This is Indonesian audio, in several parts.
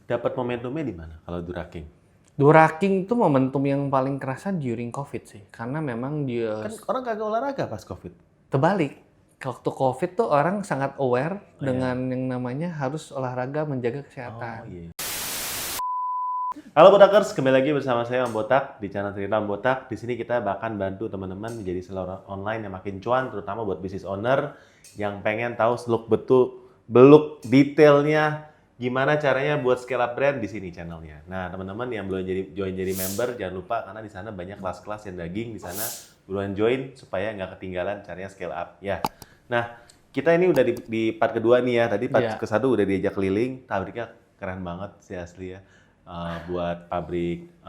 Dapat momentumnya di mana kalau Duraking? Duraking itu momentum yang paling kerasa during COVID sih, karena memang dia Kan orang kagak olahraga pas Covid. terbalik. Waktu COVID tuh orang sangat aware Oh, iya. dengan yang namanya harus olahraga menjaga Oh kesehatan. iya. Halo Botakers, kembali lagi bersama saya Om Botak di channel Cerita Om Botak. Di sini kita bahkan bantu teman-teman menjadi seller online yang makin cuan, terutama buat business owner yang pengen tahu beluk detailnya gimana caranya buat scale up brand di sini channelnya. Nah, teman-teman yang belum join jadi member jangan lupa karena di sana banyak kelas-kelas yang daging di sana. Buruan join supaya nggak ketinggalan caranya scale up ya. Nah, kita ini udah di part kedua nih ya. Tadi part ke satu udah diajak keliling, pabriknya keren banget sih asli ya. Buat pabrik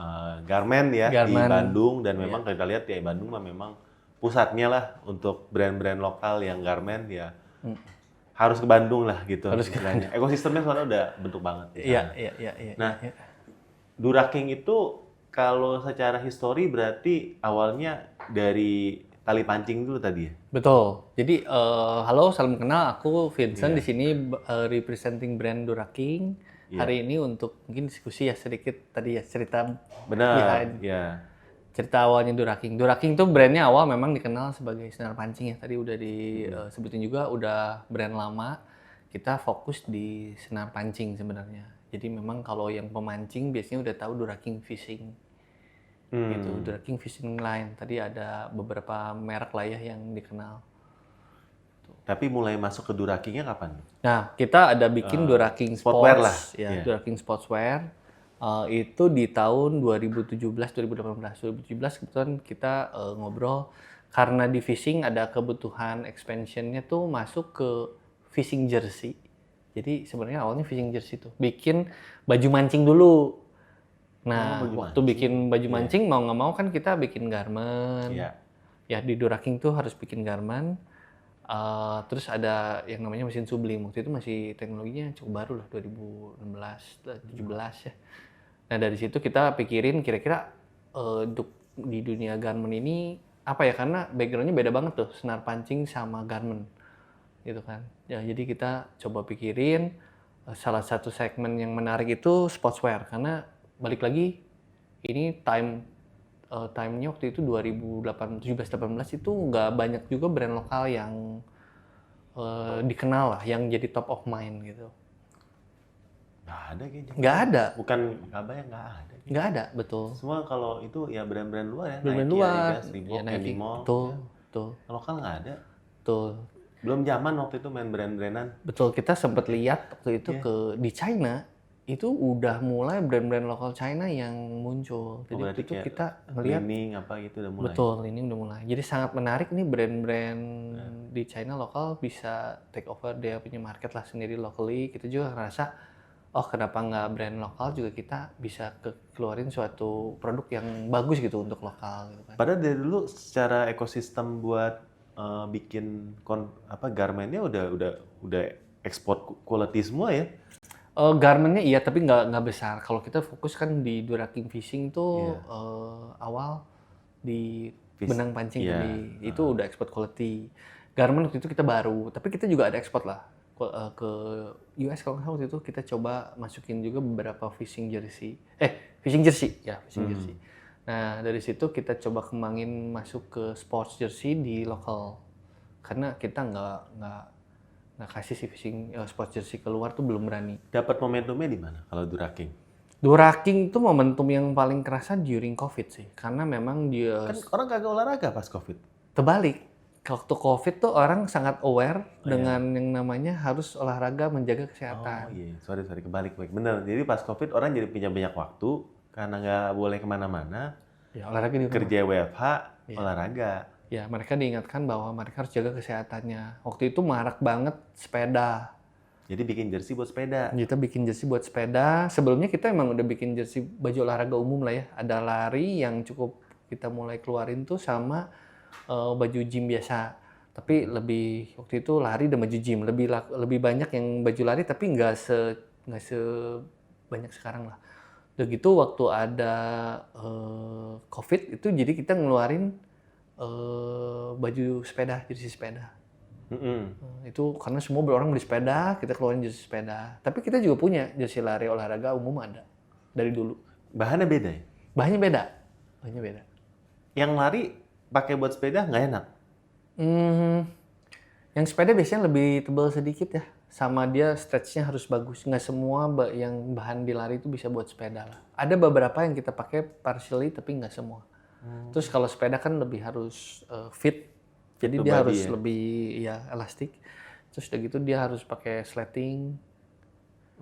garment ya di Bandung dan memang kita lihat ya Bandung mah memang pusatnya lah untuk brand-brand lokal yang garment ya harus ke Bandung lah gitu. Ekosistemnya soalnya udah bentuk banget. Iya. Nah, Duraking itu kalau secara histori berarti awalnya dari tali pancing dulu tadi ya? Betul. Jadi halo, salam kenal. Aku Vincent di sini representing brand Duraking. Hari ini untuk mungkin diskusi ya sedikit tadi ya cerita behind. Cerita awalnya Duraking. Duraking tuh brandnya awal memang dikenal sebagai senar pancing ya. Tadi udah disebutin juga udah brand lama. Kita fokus di senar pancing sebenarnya. Jadi memang kalau yang pemancing biasanya udah tahu Duraking Fishing. Gitu, Duraking Fishing Line. Tadi ada beberapa merek lah ya yang dikenal. Tapi mulai masuk ke Durakingnya kapan? Nah, kita ada bikin Duraking Sportswear lah. Ya, Duraking Sportswear. Itu di tahun 2017-2018. 2017 kebetulan kita ngobrol karena di fishing ada kebutuhan expansionnya tuh masuk ke fishing jersey. Jadi sebenarnya awalnya fishing jersey tuh bikin baju mancing dulu. Nah, waktu bikin baju mancing mau nggak mau kan kita bikin garment. Ya di Duraking tuh harus bikin garment. Terus ada yang namanya mesin sublim. Waktu itu masih teknologinya cukup baru lah, 2016, 2017 ya. Nah dari situ kita pikirin kira-kira untuk di dunia garment ini apa ya, karena backgroundnya beda banget tuh, senar pancing sama garment gitu kan. Ya, jadi kita coba pikirin salah satu segmen yang menarik itu sportswear, karena balik lagi ini time-nya waktu itu 2017-18 itu nggak banyak juga brand lokal yang dikenal lah, yang jadi top of mind gitu. Nggak ada kayaknya. Nggak ada. Bukan nggak banyak, nggak ada. Nggak ada, betul. Semua kalau itu ya brand-brand luar ya. Brand Nike, luar, Adidas, Reebok, ya, Nike. Animal. Betul. Lokal nggak ada. Betul. Belum zaman waktu itu main brand-brandan. Betul, kita sempat lihat waktu itu di China, itu udah mulai brand-brand lokal China yang muncul. Jadi waktu itu kita ngelihat apa gitu udah mulai. Betul, ini udah mulai. Jadi sangat menarik nih brand-brand di China lokal bisa take over dia punya market lah sendiri locally. Kita juga ngerasa, oh kenapa nggak brand lokal juga kita bisa keluarin suatu produk yang bagus gitu untuk lokal gitu kan. Padahal dari dulu secara ekosistem buat bikin garmentnya udah ekspor quality semua ya. Garmentnya iya, tapi nggak besar. Kalau kita fokus kan di Duraking Fishing tuh awal di benang pancing tadi itu udah export quality. Garment waktu itu kita baru, tapi kita juga ada ekspor lah ke US kalau nggak salah. Waktu itu kita coba masukin juga beberapa fishing jersey. Fishing jersey. Nah dari situ kita coba kembangin masuk ke sports jersey di lokal. Karena kita nggak kasih si fishing sports jersey keluar tuh belum berani. Dapat momentumnya di mana kalau Duraking? Duraking itu momentum yang paling kerasa during COVID sih, karena memang dia kan orang kagak olahraga pas COVID. Terbalik, waktu COVID tuh orang sangat aware dengan yang namanya harus olahraga menjaga kesehatan. Oh iya, sorry kebalik. Bener, jadi pas COVID orang jadi punya banyak waktu karena nggak boleh kemana-mana. Ya olahraga di rumah. Kerja WFH, olahraga. Ya mereka diingatkan bahwa mereka harus jaga kesehatannya. Waktu itu marak banget sepeda. Jadi bikin jersey buat sepeda. Kita bikin jersey buat sepeda. Sebelumnya kita emang udah bikin jersey baju olahraga umum lah ya. Ada lari yang cukup kita mulai keluarin tuh sama baju gym biasa. Tapi lebih waktu itu lari dan baju gym. Lebih banyak yang baju lari tapi nggak sebanyak sekarang lah. Udah gitu waktu ada COVID itu jadi kita ngeluarin baju sepeda, jersey sepeda. Itu karena semua orang beli sepeda, kita keluarin jersey sepeda. Tapi kita juga punya jersey lari olahraga umum ada dari dulu. Bahannya beda ya? Bahannya beda. Bahannya beda. Yang lari pakai buat sepeda nggak enak? Yang sepeda biasanya lebih tebal sedikit ya. Sama dia stretch-nya harus bagus. Nggak semua yang bahan di lari itu bisa buat sepeda lah. Ada beberapa yang kita pakai partially tapi nggak semua. Terus kalau sepeda kan lebih harus fit. Jadi dia harus lebih ya elastik. Terus udah gitu dia harus pakai sleting.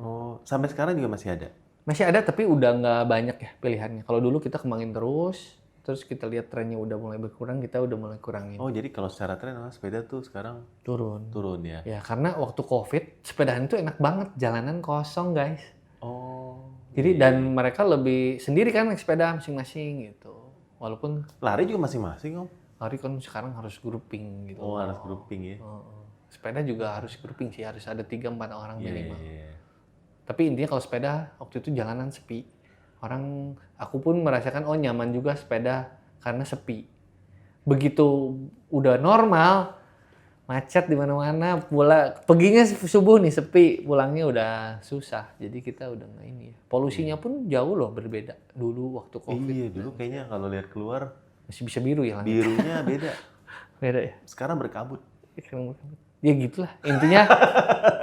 Oh, sampai sekarang juga masih ada? Masih ada tapi udah nggak banyak ya pilihannya. Kalau dulu kita kembangin terus kita lihat trennya udah mulai berkurang, kita udah mulai kurangin. Oh, jadi kalau secara tren sepeda tuh sekarang Turun ya? Ya, karena waktu COVID, sepedaan itu enak banget. Jalanan kosong, guys. Oh. Jadi, dan mereka lebih sendiri kan naik sepeda masing-masing gitu. Walaupun lari juga masing-masing, Om? lari kan sekarang harus grouping gitu. Oh, harus grouping ya? Sepeda juga harus grouping sih, harus ada 3-4 orang minimal. Yeah. Tapi intinya kalau sepeda, waktu itu jalanan sepi. Aku pun merasakan, oh nyaman juga sepeda karena sepi. Begitu udah normal, macet di mana-mana, perginya subuh nih sepi, pulangnya udah susah. Jadi kita udah nggak ini ya. Polusinya pun jauh loh berbeda dulu waktu COVID. Iya, dulu kayaknya kalau lihat keluar masih bisa biru ya langit. birunya beda. Beda ya? Sekarang berkabut. Ya gitulah. Intinya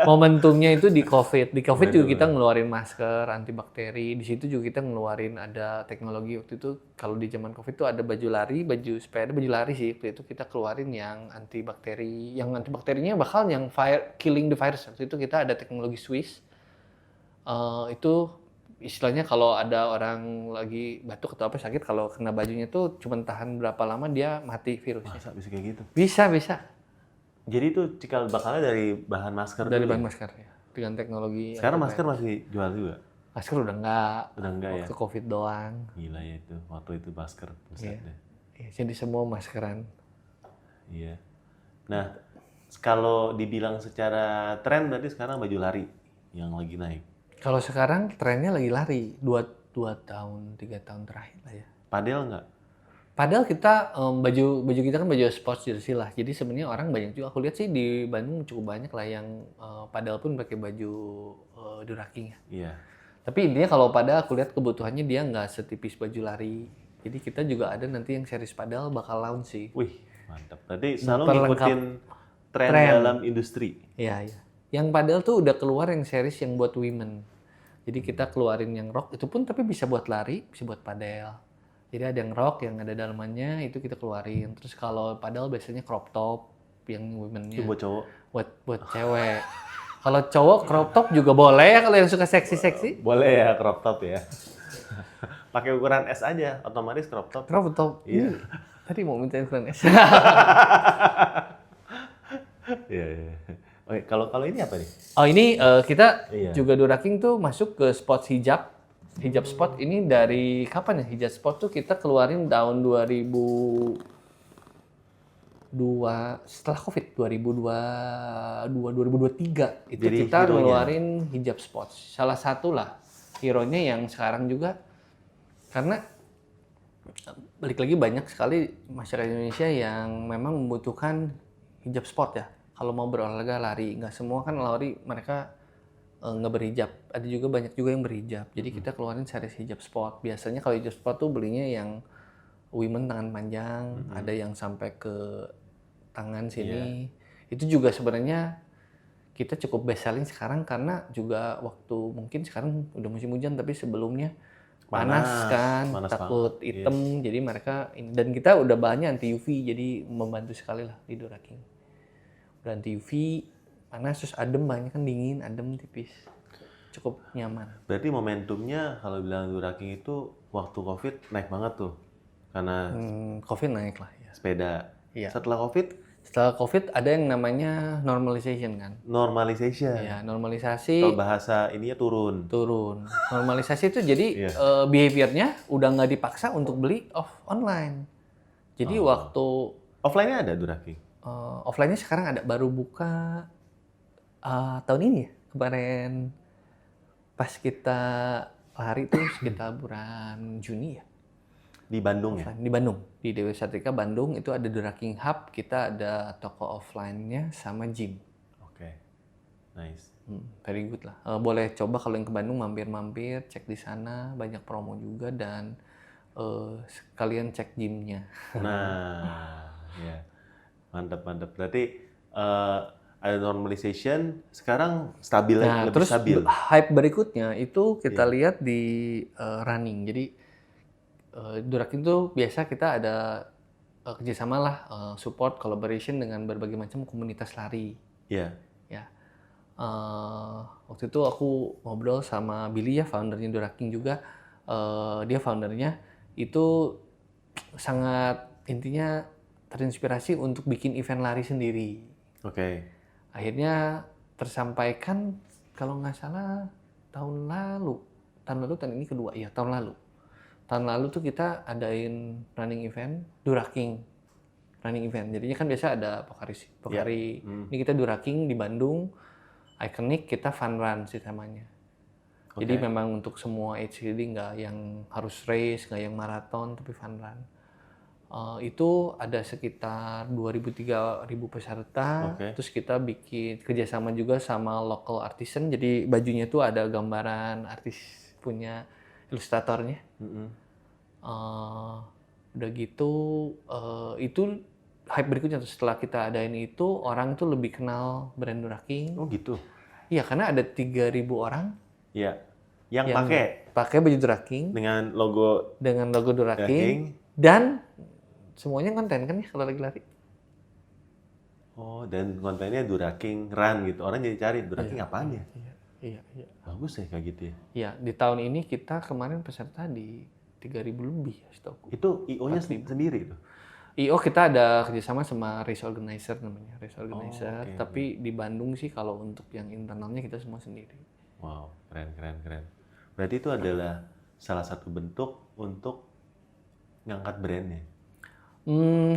momentumnya itu di COVID. Di COVID juga kita ngeluarin masker antibakteri. Di situ juga kita ngeluarin ada teknologi waktu itu. Kalau di zaman COVID itu ada baju lari, baju sepeda, baju lari sih. Waktu itu kita keluarin yang antibakteri. Yang antibakterinya bakal yang killing the virus. Waktu itu kita ada teknologi Swiss. Itu istilahnya kalau ada orang lagi batuk atau apa sakit, kalau kena bajunya tuh cuma tahan berapa lama dia mati virusnya. Masa bisa kayak gitu? Bisa. Jadi itu cikal bakalnya dari bahan masker Dari dulu bahan ya? masker ya. Dengan teknologi. Sekarang masker masih jual juga? Masker udah enggak. Udah enggak ya? Waktu COVID doang. Gila ya itu, waktu itu masker. Iya. Jadi semua maskeran. Iya. Nah, kalau dibilang secara tren berarti sekarang baju lari yang lagi naik. Kalau sekarang trennya lagi lari. 2 tahun, 3 tahun terakhir lah ya. Padel nggak? Padahal kita baju kita kan baju sports jersey lah. Jadi sebenarnya orang banyak juga. Aku lihat sih di Bandung cukup banyak lah yang padahal pun pakai baju Duraking ya. Iya. Tapi intinya kalau padahal aku lihat kebutuhannya dia nggak setipis baju lari. Jadi kita juga ada nanti yang series padahal bakal launch sih. Wih, mantap. Berarti selalu ngikutin tren dalam industri. Iya. Yang padahal tuh udah keluar yang series yang buat women. Jadi kita keluarin yang rock itu pun tapi bisa buat lari, bisa buat padel. Jadi ada yang rock yang ada dalamannya itu kita keluarin. Terus kalau padel biasanya crop top yang womennya. Itu buat cowok. Buat cewek. Kalau cowok crop top juga boleh ya kalau yang suka seksi-seksi. Boleh ya crop top ya. Pakai ukuran S aja, otomatis crop top. Crop top. Iya. Tadi mau minta ukuran S. Iya. Oke, kalau ini apa nih? Oh ini kita juga Duraking tuh masuk ke sport hijab. Hijab sport ini dari kapan ya? Hijab sport tuh kita keluarin tahun 2002 setelah Covid 2023 itu jadi kita hero-nya. ngeluarin hijab sport. Salah satu lah hero-nya yang sekarang juga karena balik lagi banyak sekali masyarakat Indonesia yang memang membutuhkan hijab sport ya. Kalau mau berolahraga lari, nggak semua kan lari mereka nggak berhijab. Ada juga banyak juga yang berhijab. Jadi kita keluarin series hijab sport. Biasanya kalau hijab sport tuh belinya yang women tangan panjang, ada yang sampai ke tangan sini. Itu juga sebenarnya kita cukup best selling sekarang karena juga waktu mungkin sekarang udah musim hujan tapi sebelumnya panas takut hitam. Jadi mereka dan kita udah bahannya anti UV jadi membantu sekali lah di Duraking. Udah anti UV, panas terus adem, banyak kan dingin, adem tipis. Cukup nyaman. Berarti momentumnya kalau bilang Duraking itu waktu Covid naik banget tuh. Karena Covid naik lah ya. Sepeda. Iya. Setelah Covid ada yang namanya normalization kan. Normalization. Ya, normalisasi. Kalau bahasa ininya turun. Normalisasi itu jadi behaviornya udah nggak dipaksa untuk beli online. Jadi waktu offline-nya ada Duraking? Offline-nya sekarang ada baru buka tahun ini ya, kemarin pas kita lari tuh sekitar bulan Juni ya. Di Bandung ya? offline. Di Bandung, di Dewi Sartika Bandung itu ada The Rocking Hub, kita ada toko offline-nya sama gym. Oke, nice. Very good lah. Boleh coba kalau yang ke Bandung mampir-mampir, cek di sana, banyak promo juga dan sekalian cek gymnya. Nah, ya mantap. Berarti ada normalization, sekarang stabil, Nah, lebih terus stabil. hype berikutnya itu kita Iya. lihat di running. Jadi Durakin tuh biasa kita ada kerjasama lah, support collaboration dengan berbagai macam komunitas lari. Iya. Ya, waktu itu aku ngobrol sama Billy ya, foundernya Duraking juga. Dia foundernya itu sangat intinya terinspirasi untuk bikin event lari sendiri. Oke. Akhirnya tersampaikan kalau nggak salah tahun lalu tahun ini kedua ya tahun lalu tuh kita adain running event Duraking running event. Jadinya kan biasa ada Pokari. Ini kita Duraking di Bandung, iconic, kita fun run sih namanya. Jadi memang untuk semua age, jadi nggak yang harus race, nggak yang maraton, tapi fun run. Itu ada sekitar 2.000-3.000 peserta. Terus kita bikin kerjasama juga sama local artisan. Jadi bajunya tuh ada gambaran artis punya ilustratornya. Udah gitu, itu hype berikutnya tuh setelah kita adain itu orang tuh lebih kenal brand Duraking. Oh gitu? Iya, karena ada 3.000 orang. Iya. Yang pakai baju Duraking dengan logo Duraking dan semuanya konten kan ya kalau lagi lari. Oh, dan kontennya Duraking Run gitu. Orang jadi cari Duraking apaan ya? Iya. Bagus ya kayak gitu ya. Iya, di tahun ini kita kemarin peserta di 3.000 lebih ya setahu. Itu IO-nya sendiri itu? IO kita ada kerjasama sama race organizer namanya, tapi di Bandung sih kalau untuk yang internalnya kita semua sendiri. Wow, keren. Berarti itu adalah salah satu bentuk untuk ngangkat brandnya.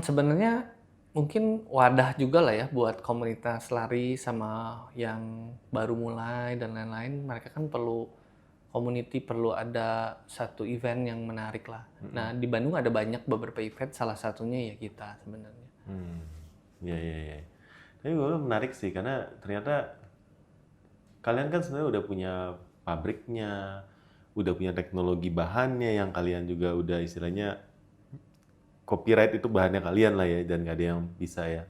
Sebenarnya mungkin wadah juga lah ya buat komunitas lari sama yang baru mulai dan lain-lain. Mereka kan perlu community, perlu ada satu event yang menarik lah. Nah, di Bandung ada beberapa event, salah satunya ya kita sebenarnya. Iya. Tapi gue menarik sih karena ternyata kalian kan sebenarnya udah punya pabriknya, udah punya teknologi bahannya yang kalian juga udah istilahnya copyright itu bahannya kalian lah ya, dan nggak ada yang bisa ya.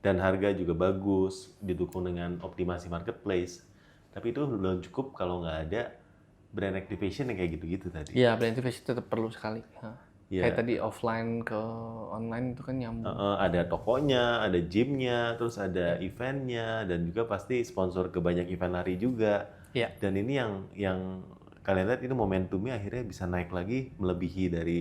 Dan harga juga bagus, didukung dengan optimasi marketplace. Tapi itu belum cukup kalau nggak ada brand activation yang kayak gitu-gitu tadi. Iya, brand activation tetap perlu sekali. Yeah. Kayak tadi offline ke online itu kan nyambung. Ada tokonya, ada gymnya, terus ada eventnya, dan juga pasti sponsor ke banyak event lari juga. Iya. Dan ini yang kalian lihat itu momentumnya akhirnya bisa naik lagi melebihi dari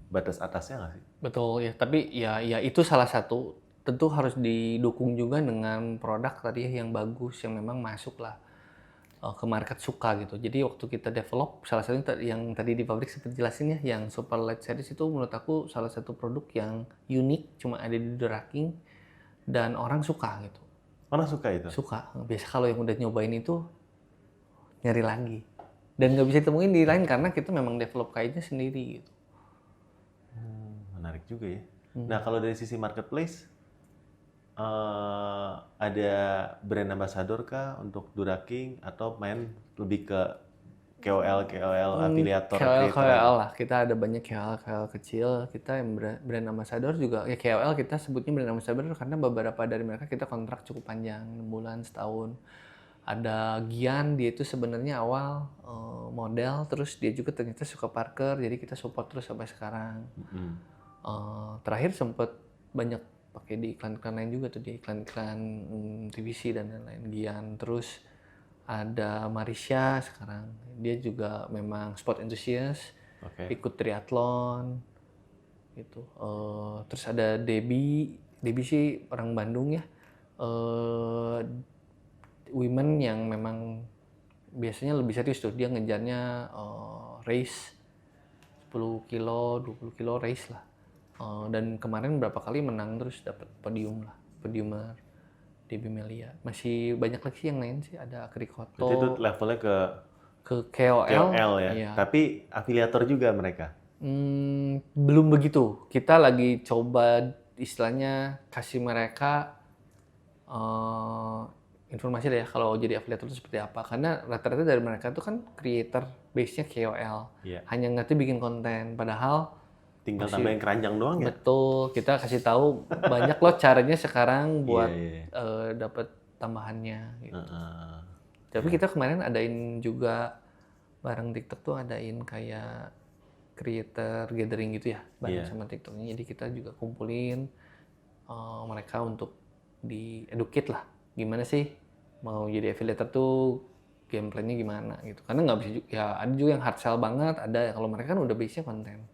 batas atasnya nggak sih? Betul ya, tapi ya itu salah satu. Tentu harus didukung juga dengan produk tadi yang bagus, yang memang masuk lah ke market suka gitu. Jadi waktu kita develop, salah satunya yang tadi di pabrik seperti jelasin ya, yang Super Light Series itu menurut aku salah satu produk yang unik, cuma ada di Duraking dan orang suka gitu. Orang suka itu? Suka. Biasa kalau yang udah nyobain itu nyari lagi. Dan nggak bisa ditemuin di lain karena kita memang develop kainnya sendiri gitu. Menarik juga ya. Nah kalau dari sisi marketplace, ada brand ambassador kah untuk Duraking atau main lebih ke KOL afiliator? KOL lah, kita ada banyak KOL kecil, kita yang brand ambassador juga ya. KOL kita sebutnya brand ambassador karena beberapa dari mereka kita kontrak cukup panjang, 6 bulan, setahun. Ada Gian, dia itu sebenarnya awal model, terus dia juga ternyata suka parker, jadi kita support terus sampai sekarang. Terakhir sempat banyak pakai di iklan-iklan lain juga tuh, di iklan-iklan TVC dan lain-lain. Gian, terus ada Marisha sekarang, dia juga memang sport enthusiast, ikut triathlon gitu. Terus ada Debbie sih orang Bandung ya, women yang memang biasanya lebih serius tuh, dia ngejarnya race 10 kilo, 20 kilo race lah. Dan kemarin berapa kali menang terus dapat podiumer Debbie Melia. Masih banyak lagi yang lain sih, ada Krikoto. Berarti itu levelnya ke KOL ya. Iya. Tapi afiliator juga mereka. Belum begitu. Kita lagi coba istilahnya kasih mereka informasi deh kalau jadi afiliator itu seperti apa. Karena rata-rata dari mereka itu kan creator, base-nya KOL. Iya. Hanya ngerti bikin konten. Padahal Tinggal masih tambahin keranjang doang ya? betul, kita kasih tahu banyak loh caranya sekarang buat Iya. dapat tambahannya gitu. Heeh. Tapi kita kemarin adain juga bareng TikTok tuh adain kayak creator gathering gitu ya bareng Iya. sama TikToknya. Jadi kita juga kumpulin mereka untuk di educate lah. Gimana sih mau jadi affiliator tuh gameplaynya gimana gitu. Karena nggak bisa ya ada juga yang hard sell banget, ada kalau mereka kan udah base-nya konten.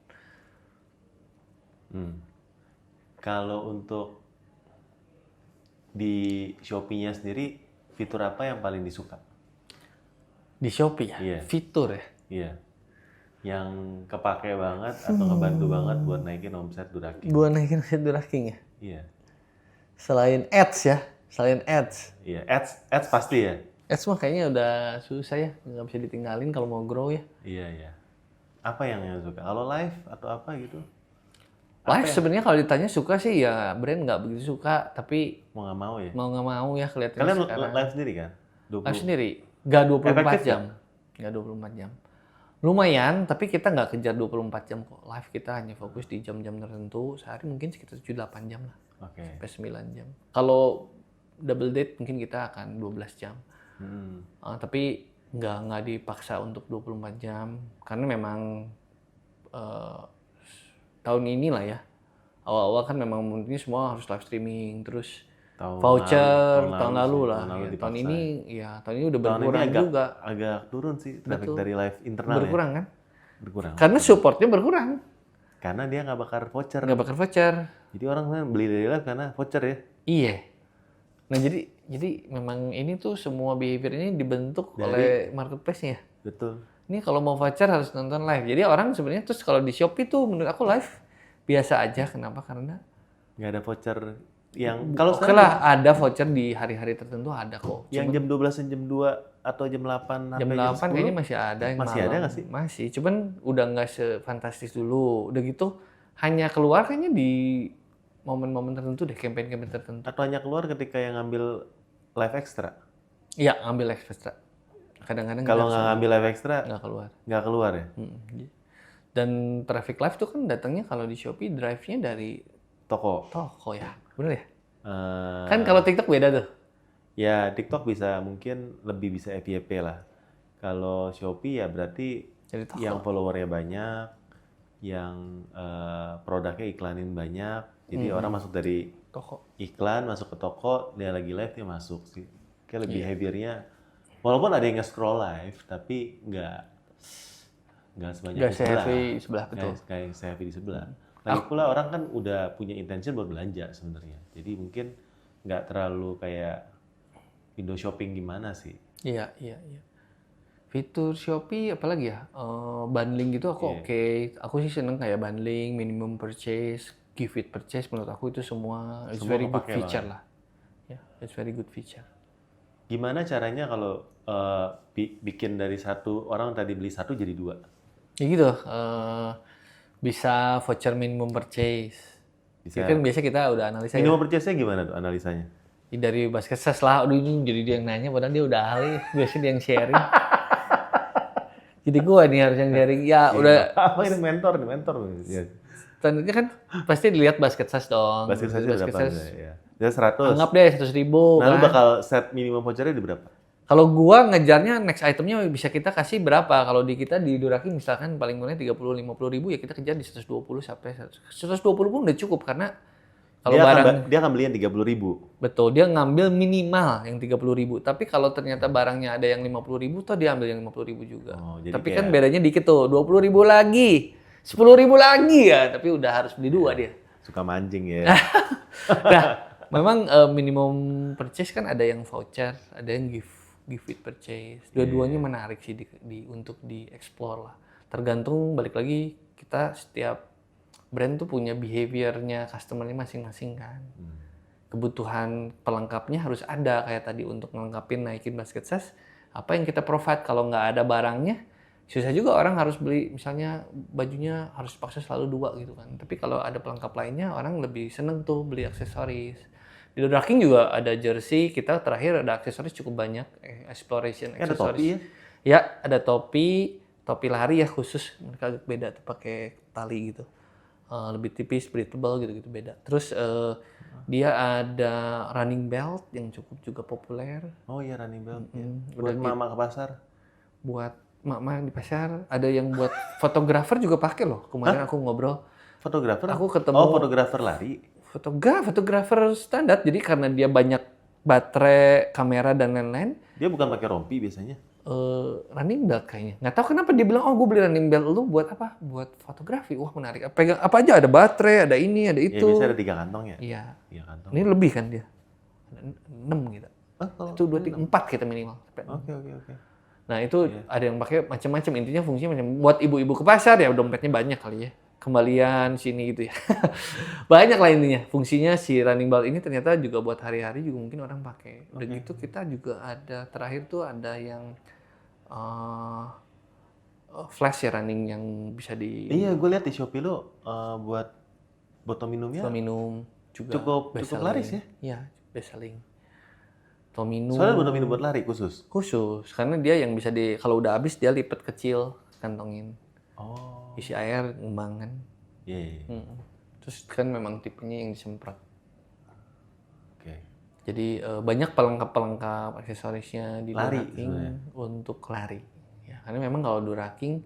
Kalau untuk di Shopee-nya sendiri, fitur apa yang paling disuka? Di Shopee ya, Iya. fitur ya. Iya. Yang kepake banget atau ngebantu banget buat naikin omset Duraking? Buat naikin omset Duraking ya. Iya. Selain ads ya, selain ads. Iya. Ads pasti ya? Ads mah kayaknya udah susah ya, nggak bisa ditinggalin kalau mau grow ya. Iya. Apa yang suka? Kalau live atau apa gitu? Live sebenarnya kalau ditanya suka sih ya brand nggak begitu suka, tapi Mau nggak mau ya? mau nggak mau ya kelihatannya Kalian sekarang. live sendiri kan? Live sendiri, nggak 24 Efektif jam. Nggak 24 jam. Lumayan, tapi kita nggak kejar 24 jam kok. Live kita hanya fokus di jam-jam tertentu, sehari mungkin sekitar 7-8 jam lah, Oke. sampai 9 jam. Kalau double date mungkin kita akan 12 jam. Tapi nggak dipaksa untuk 24 jam, karena memang tahun ini lah ya, awal-awal kan memang mungkin semua harus live streaming, terus voucher tahun lalu lah. Ya, tahun ini udah berkurang juga. Agak turun sih traffic dari live internal Berkurang ya. kan? Berkurang. Karena supportnya berkurang. Karena dia nggak bakar voucher. Nggak bakar voucher. Jadi orang kan beli dari live karena voucher ya. Iya. Nah jadi memang ini tuh semua behavior ini dibentuk oleh marketplace-nya. Betul. Ini kalau mau voucher harus nonton live. Jadi orang sebenarnya terus kalau di Shopee tuh menurut aku live biasa aja. Kenapa? Karena Nggak ada voucher yang kalau oke lah ada voucher di hari-hari tertentu ada kok. yang jam 12 dan jam 2 atau jam 8 Jam sampai 8 jam 10 kayaknya masih ada yang masih malam. ada nggak sih? Masih, cuman udah nggak sefantastis dulu. Udah gitu hanya keluar kayaknya di momen-momen tertentu deh, campaign-campaign tertentu. Atau hanya keluar ketika yang ngambil live extra? Iya, ngambil extra. Kadang-kadang Kalau nggak ngambil live extra nggak keluar. ya? Dan traffic live tuh kan datangnya kalau di Shopee drive-nya dari Toko. ya, bener ya? Eh, Kan kalau TikTok beda tuh. Ya TikTok bisa mungkin lebih bisa FYP lah. Kalau Shopee ya berarti Dari toko. yang followernya banyak, yang produknya iklanin banyak. Jadi orang masuk dari Toko. iklan masuk ke toko, dia lagi live dia masuk sih. Kayak lebih behaviornya. Walaupun ada yang nge-scroll live, tapi nggak sebanyak Nggak di sebelah. se-heavy sebelah, betul. Kayak se-heavy di sebelah. Lagi pula orang kan udah punya intention buat belanja sebenarnya. Jadi mungkin nggak terlalu kayak window shopping gimana sih. Iya. Fitur Shopee apalagi ya? Bundling gitu aku oke. Aku sih seneng kayak bundling, minimum purchase, give it purchase menurut aku itu semua it's very good feature lah. Ya, it's very good feature. Gimana caranya kalau bikin dari satu orang tadi beli satu jadi dua? Ya gitu, bisa voucher minimum purchase. Bisa. Kan biasa kita udah analisa Minimum purchase-nya gimana tuh analisanya? dari basket ses lah, aduh ini jadi dia yang nanya, padahal dia udah ahli, biasanya dia yang sharing. Jadi gua nih harus yang sharing, ya udah. Apa ini mentor? Ya. Standarnya kan pasti dilihat basket size dong. Basket size berapa? Ya. Dia 100. Anggap deh 100.000. Nah, lu kan. bakal set minimum voucher-nya di berapa? Kalau gua ngejarnya next itemnya bisa kita kasih berapa? Kalau di kita di Duraking misalkan paling murahnya 30-50 ribu ya kita kejar di 120 sampai 120 pun udah cukup karena kalau dia akan beli yang 30.000. Betul, dia ngambil minimal yang 30.000. Tapi kalau ternyata barangnya ada yang 50.000, toh dia ambil yang 50.000 juga. Tapi kan bedanya dikit tuh, 20.000 lagi, 10.000 lagi ya. Tapi udah harus beli dua dia. Suka mancing ya. Nah, memang minimum purchase kan ada yang voucher, ada yang give it purchase. Dua-duanya menarik sih untuk di-explore lah. Tergantung balik lagi kita setiap brand tuh punya behaviornya customer-nya masing-masing kan. Kebutuhan pelengkapnya harus ada kayak tadi untuk ngelengkapin naikin basket size. Apa yang kita provide kalau nggak ada barangnya susah juga orang harus beli misalnya bajunya harus paksa selalu 2 gitu kan. Tapi kalau ada pelengkap lainnya orang lebih seneng tuh beli aksesoris. Di Doraking juga ada jersey, kita terakhir ada aksesoris cukup banyak, exploration Ada topi aksesoris. ya? Ya, ada topi, topi lari ya khusus, mereka agak beda tuh pakai tali gitu. Lebih tipis, breathable gitu-gitu beda. Terus dia ada running belt yang cukup juga populer. Oh iya, running belt ya. Udah Buat mama ke pasar. buat mama di pasar, ada yang buat fotografer juga pakai loh. Kemarin aku ngobrol, Fotografer? aku ketemu Oh, fotografer lari. fotografer standar. Jadi karena dia banyak baterai, kamera dan lain-lain, Dia bukan pakai rompi biasanya. running belt kayaknya. Nggak tahu kenapa dia bilang, oh gue beli running belt lu buat apa? Buat fotografi. Wah menarik. Pegang apa aja, ada baterai, ada ini, ada Ya itu. biasanya ada 3 kantong ya. Iya. 3 kantong. Ini lebih kan dia. Ada 6 gitu. Kalau Itu 2, 3, 4 kita minimal. Oke, oke, oke. Nah itu ada yang pakai macam-macam, intinya fungsinya macam buat ibu-ibu ke pasar ya dompetnya banyak kali ya, kembalian sini gitu ya. Banyak lah intinya fungsinya si running belt ini, ternyata juga buat hari-hari juga mungkin orang pakai. Udah gitu kita juga ada terakhir tuh ada yang flash ya running yang bisa di Iya, gue lihat di Shopee lo buat botol minumnya minum juga cukup best laris ya. selling. Iya, best selling. Minum Soalnya botol minum buat lari khusus. khusus karena dia yang bisa di kalau udah habis dia lipat kecil kantongin. Oh. Isi air ngembang kan. Iya. Iya. Terus kan memang tipenya yang disemprot. Oke. Jadi banyak pelengkap aksesorisnya di Lari Doraking sebenarnya. untuk lari. Ya, karena memang kalau Doraking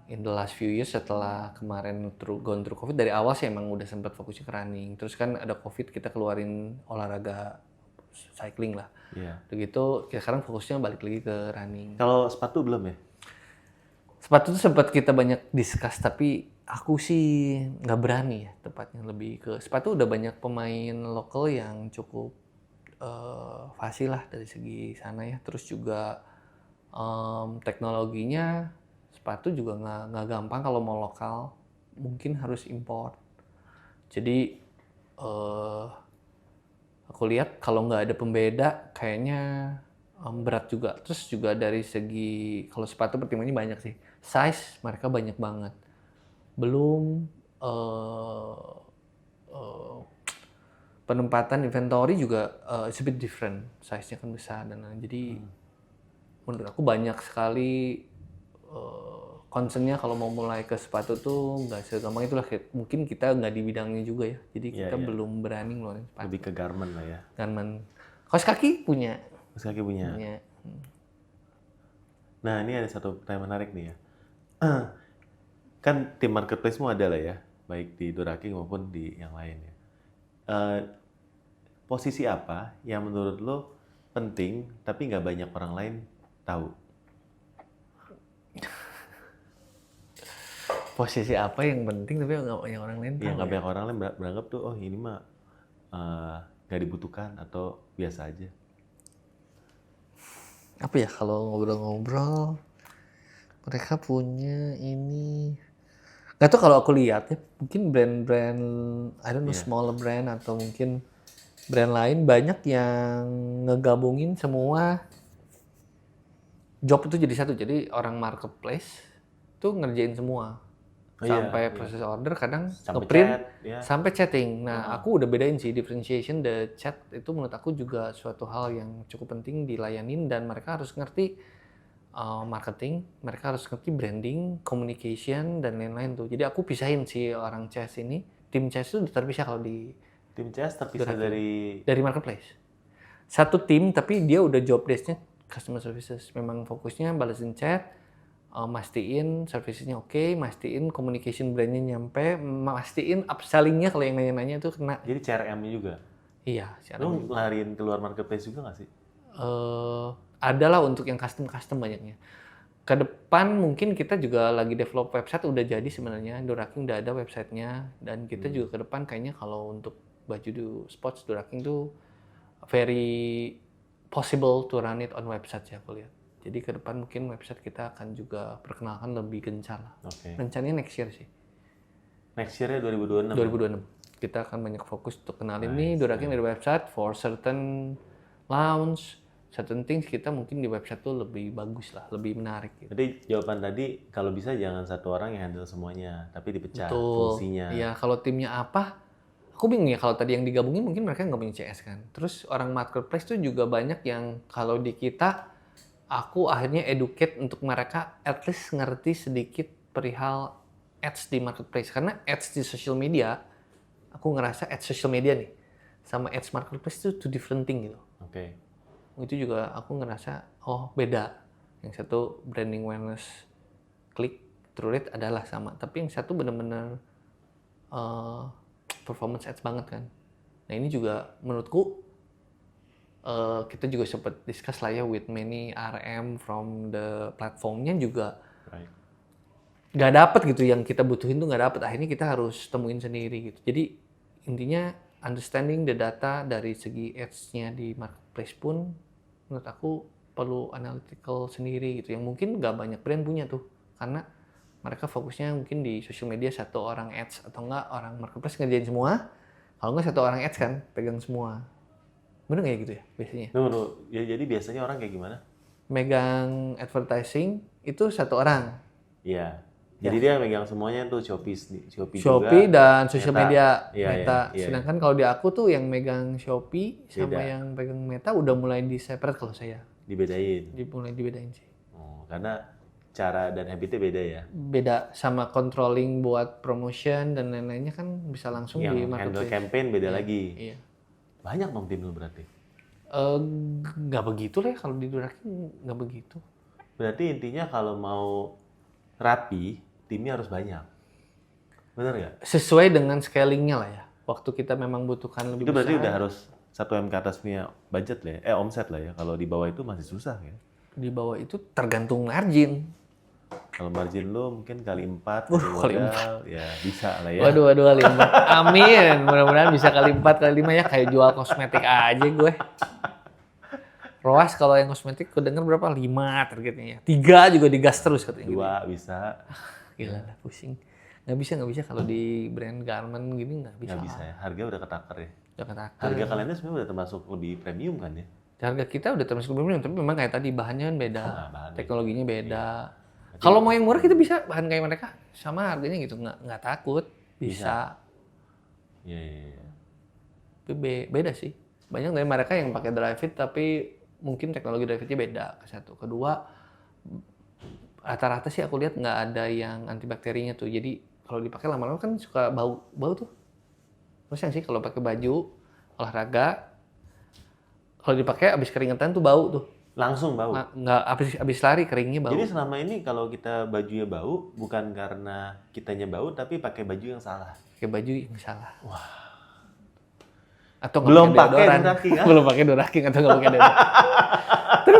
in the last few years setelah kemarin gone through COVID, dari awal sih emang udah sempat fokusnya ke running. Terus kan ada COVID kita keluarin olahraga cycling lah. Iya. Begitu kita sekarang fokusnya balik lagi ke running. Kalau sepatu belum ya? Sepatu tuh sempat kita banyak discuss tapi aku sih nggak berani ya, tepatnya lebih ke sepatu udah banyak pemain lokal yang cukup fasih lah dari segi sana ya. Terus juga teknologinya sepatu juga nggak gampang kalau mau lokal, mungkin harus import. Jadi aku lihat kalau nggak ada pembeda kayaknya berat juga. Terus juga dari segi kalau sepatu pertimbangannya banyak sih. Size mereka banyak banget. Belum penempatan inventory juga it's a bit different. Size-nya kan besar dan lain. Jadi menurut aku banyak sekali concern-nya kalau mau mulai ke sepatu tuh nggak segampang itulah. Mungkin kita nggak di bidangnya juga ya. Jadi kita belum berani ngeluarin sepatu. Lebih ke garment lah ya. Garment. Kaos kaki punya. Kaos kaki punya. Nah, ini ada satu pertanyaan menarik nih ya. Kan tim marketplace-mu ada lah ya, baik di Doraking maupun di yang lain ya. Posisi apa yang menurut lo penting tapi nggak banyak orang lain tahu? Posisi apa yang penting tapi nggak banyak orang lain tahu? Yang nggak banyak orang lain beranggap tuh, oh ini mah nggak dibutuhkan atau biasa aja. Apa ya kalau ngobrol-ngobrol mereka punya ini nggak tuh kalau aku lihat ya mungkin brand-brand I don't know smaller brand atau mungkin brand lain banyak yang ngegabungin semua job itu jadi satu, jadi orang marketplace tuh ngerjain semua sampai proses order kadang ngeprint sampai chatting. Nah aku udah bedain sih differentiation, the chat itu menurut aku juga suatu hal yang cukup penting dilayanin dan mereka harus ngerti marketing, mereka harus ngerti branding, communication dan lain-lain tuh. Jadi aku pisahin si orang CS ini, tim CS itu terpisah kalau di tim CS terpisah dari marketplace. Satu tim tapi dia udah job desk-nya customer services, memang fokusnya balesin chat, mastiin servicesnya oke, mastiin communication brandnya nyampe, mastiin upselling-nya kalau yang nanya-nanya itu kena. Jadi CRM-nya juga? Iya. Lu lariin keluar marketplace juga nggak sih? Adalah untuk yang custom banyaknya. Ke depan mungkin kita juga lagi develop website, udah jadi sebenarnya. Doraking udah ada websitenya dan kita juga ke depan kayaknya kalau untuk baju di sports Doraking tuh very possible to run it on website ya aku lihat. Jadi ke depan mungkin website kita akan juga perkenalkan lebih gencar lah. Rencananya next year sih. Next year-nya 2026? 2026. Kita akan banyak fokus untuk kenalin nih Doraking dari website for certain launch, certain things kita mungkin di website tuh lebih bagus lah, lebih menarik gitu. Jadi jawaban tadi kalau bisa jangan satu orang yang handle semuanya, tapi dipecah Betul. fungsinya. Iya, kalau timnya apa? Aku bingung ya kalau tadi yang digabungin mungkin mereka nggak punya CS kan. Terus orang marketplace tuh juga banyak yang kalau di kita, aku akhirnya educate untuk mereka at least ngerti sedikit perihal ads di marketplace. Karena ads di social media, aku ngerasa ads social media nih, sama ads marketplace itu two different thing gitu. Oke. Itu juga aku ngerasa, oh beda. Yang satu branding awareness, klik, through rate adalah sama. Tapi yang satu benar-benar performance ads banget kan. Nah ini juga menurutku kita juga sempat discuss lah ya with many RM from the platformnya juga Right. nggak dapet gitu yang kita butuhin tuh nggak dapet. Akhirnya kita harus temuin sendiri gitu. Jadi intinya understanding the data dari segi ads-nya di marketplace pun menurut aku perlu analytical sendiri gitu. Yang mungkin nggak banyak brand punya tuh karena mereka fokusnya mungkin di social media satu orang ads atau enggak orang marketplace ngerjain semua. Kalau nggak satu orang ads kan pegang semua. Bener nggak ya gitu ya biasanya? Tunggu. Ya, jadi biasanya orang kayak gimana? Megang advertising itu satu orang. Iya. Jadi dia megang semuanya tuh Shopee Shopee juga, dan social Meta. media Iya, Meta. iya. Sedangkan kalau di aku tuh yang megang Shopee sama Beda. yang pegang Meta udah mulai di separate kalau saya. Dibedain. Mulai dibedain sih. Oh, karena cara dan habitnya beda ya. Beda sama controlling buat promotion dan lain-lainnya kan bisa langsung di Yang handle marketplace. campaign beda lagi. Iya. Banyak dong tim lu berarti. Nggak begitu lah ya, kalau di Duraki nggak begitu. Berarti intinya kalau mau rapi, timnya harus banyak. Bener nggak? Sesuai dengan scalingnya lah ya. Waktu kita memang butuhkan lebih Itu berarti besar. udah harus 1M ke atas punya budget lah ya, omset lah ya. Kalau di bawah itu masih susah ya. Di bawah itu tergantung margin. Kalau margin lu mungkin kali 4, Kali modal, ya bisa lah ya. Waduh, kali 4. Amin. Mudah-mudahan bisa kali 4, kali 5 ya. Kayak jual kosmetik aja gue. ROAS kalau yang kosmetik, gue denger berapa? 5 targetnya ya. 3 juga digas terus katanya. 2 bisa. Gila lah, pusing. Nggak bisa kalau di brand garment gini nggak bisa. Nggak bisa ya. Harga udah ketakar ya. Udah ketakar. Harga kalian tuh sebenarnya udah termasuk lebih premium kan ya? Harga kita udah termasuk premium, tapi memang kayak tadi bahannya kan beda. bahannya. Teknologinya beda. Kalau mau yang murah kita bisa bahan kayak mereka sama harganya gitu, nggak takut. Bisa. Iya. Beda sih. Banyak dari mereka yang pakai dry fit tapi mungkin teknologi dry fitnya beda. Satu. Kedua, rata-rata sih aku lihat nggak ada yang antibakterinya tuh. Jadi kalau dipakai lama-lama kan suka bau tuh. Terus yang sih kalau pakai baju olahraga, kalau dipakai abis keringetan tuh bau tuh. Langsung bau. Nggak abis lari keringnya bau. Jadi selama ini kalau kita bajunya bau, bukan karena kitanya bau, tapi pakai baju yang salah. Pakai baju yang salah. Wah. Atau Belum pakai deodoran. Duraking, ah? Belum pakai Duraking atau nggak pakai deodoran. Tapi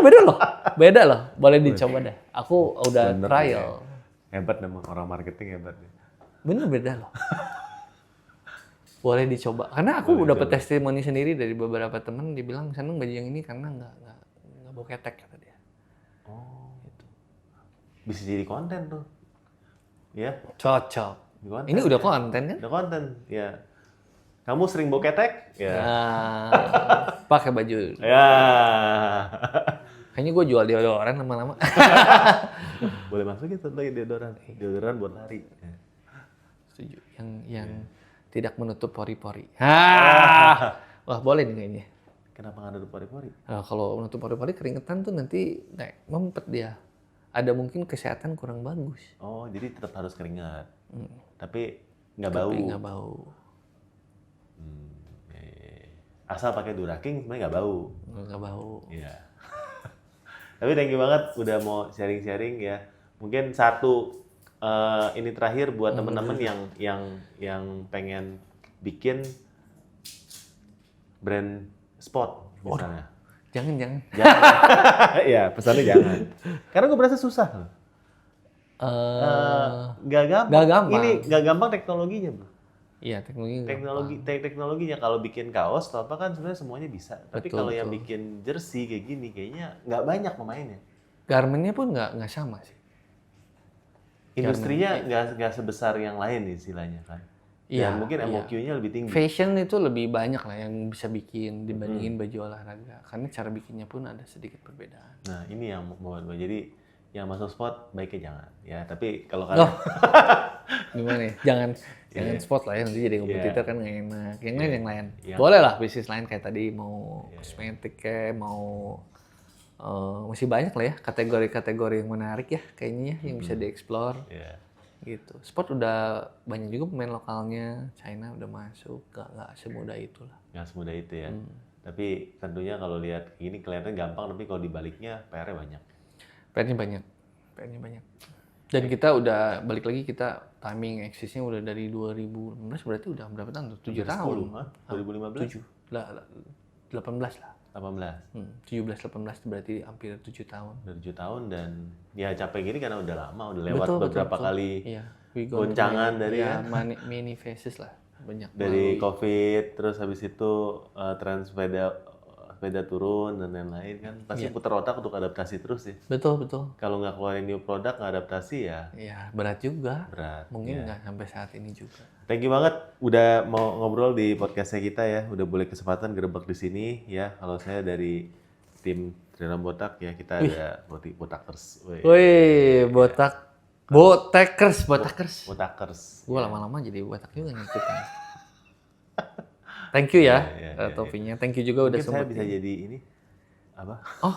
beda loh. Boleh dicoba deh. Aku udah Bener, trial. Hebat memang orang marketing hebat. Bener beda loh. Boleh dicoba. Karena aku udah dapet testimoni sendiri dari beberapa temen, dibilang seneng baju yang ini karena nggak bau ketek kata dia. Oh, gitu. Bisa jadi konten tuh. Ya. Cocok. Konten. Ini udah konten kan? Udah konten, ya. Kamu sering bau ketek? Ya. Pakai baju. Ya. Kayaknya gue jual deodoran lama-lama. Boleh masukin tuh lagi deodoran. Deodoran buat lari. Ya. Setuju. Yang tidak menutup pori-pori. Wah, boleh nih kayaknya. Kenapa nggak ada pori-pori? Nah, kalau menutup pori-pori keringetan tuh nanti mempet dia. Ada mungkin kesehatan kurang bagus. Oh, jadi tetap harus keringat. Tapi nggak bau. Tapi nggak bau. Asal pakai Duraking sebenarnya nggak bau. Nggak bau. Iya. Tapi thank you banget udah mau sharing-sharing ya. Mungkin satu ini terakhir buat teman-teman yang pengen bikin brand spot misalnya. Jangan. Iya, pesannya jangan. Karena gue berasa susah loh. Gak gampang. Ini gak gampang teknologinya, bro. Iya, Teknologinya kalau bikin kaos atau apa kan sebenarnya semuanya bisa. Tapi kalau yang bikin jersey kayak gini kayaknya nggak banyak pemainnya. Garmentnya pun nggak sama sih. Industrinya nggak sebesar yang lain istilahnya kan. Iya, Dan mungkin iya. MOQ-nya lebih tinggi. Fashion itu lebih banyak lah yang bisa bikin dibandingin baju olahraga. Karena cara bikinnya pun ada sedikit perbedaan. Nah, ini yang mau jadi yang masuk sport baiknya jangan ya. Tapi kalau Oh, kalian gimana ya? Jangan sport lah ya, nanti jadi kompetitor kan nggak enak. Yang lain. Iya. Boleh lah bisnis lain kayak tadi mau kosmetik kayak mau masih banyak lah ya kategori-kategori yang menarik ya kayaknya ya yang bisa dieksplor ya, gitu. Sport udah banyak juga pemain lokalnya, China udah masuk, nggak semudah itulah. nggak semudah itu ya. Tapi tentunya kalau lihat ini kelihatan gampang, tapi kalau dibaliknya PR-nya banyak. PR-nya banyak. Dan kita udah balik lagi kita timing eksisnya udah dari 2016 berarti udah berapa tahun tuh? 7 tahun. 10, hah? 2015? 18 lah. 18. 17-18 itu berarti hampir 7 tahun. Udah 7 tahun dan ya capek gini karena udah lama, udah lewat beberapa Betul. kali Iya. We go goncangan through, dari ya, many phases lah. Banyak dari melalui. COVID, terus habis itu tren sepeda turun dan lain-lain kan. Pasti putar otak untuk adaptasi terus sih. Betul. Kalau nggak keluarin new product, nggak adaptasi ya Ya, berat juga. berat. Mungkin nggak sampai saat ini juga. Thank you banget udah mau ngobrol di podcastnya kita ya. Udah boleh kesempatan gerebek di sini ya. Kalau saya dari tim Triram Botak ya, kita ada Botakers. Wih, botakers. Botakers. Gue lama-lama jadi botak juga ngikutin. Thank you ya, topinya. Thank you juga udah Mungkin saya sempat. bisa jadi ini apa? Oh,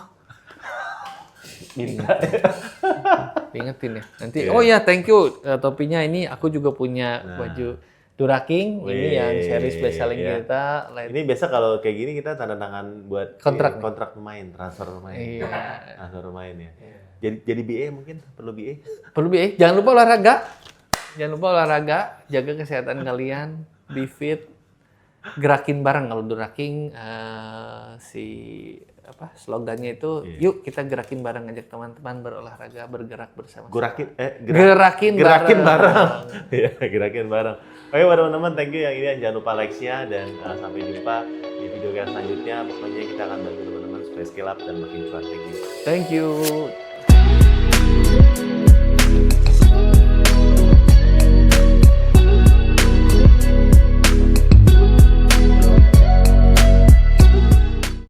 Minta. diingetin ya. Nanti. Oh ya, thank you topinya ini. Aku juga punya baju Duraking. Ini yang series best selling kita. Ini biasa kalau kayak gini kita tanda tangan buat kontrak pemain, transfer pemain. Iya. Transfer pemain ya. Jadi BA mungkin perlu BA. Perlu BA. Jangan lupa olahraga. Jaga kesehatan kalian. Be fit. Gerakin bareng. Kalau Duraking slogannya itu, yuk kita gerakin bareng, ngajak teman-teman berolahraga, bergerak bersama. Gerakin bareng. Iya, gerakin bareng. Oke, teman-teman, thank you yang ini, jangan lupa like-nya dan sampai jumpa di video yang selanjutnya. Pokoknya kita akan bantu teman-teman supaya scale up dan makin cuan. Thank you. Thank you.